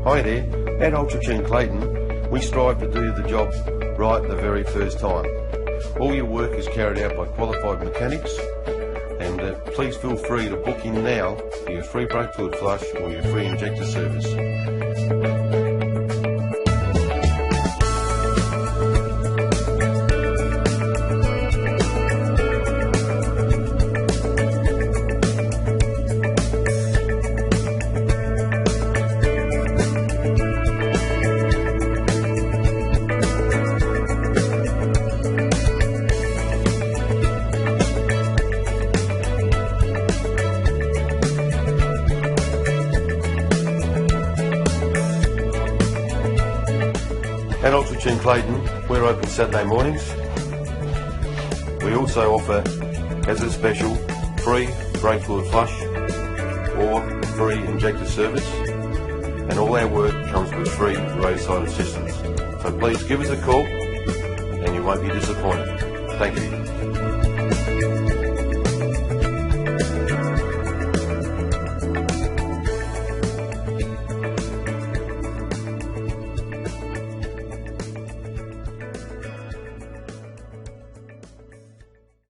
Hi there, at Ultra Tune Clayton, we strive to do the job right the very first time. All your work is carried out by qualified mechanics, and please feel free to book in now for your free brake fluid flush or your free injector service. At Ultra Tune Clayton, we're open Saturday mornings. We also offer, as a special, free brake fluid flush or free injector service, and all our work comes with free roadside assistance. So please give us a call and you won't be disappointed. Thank you.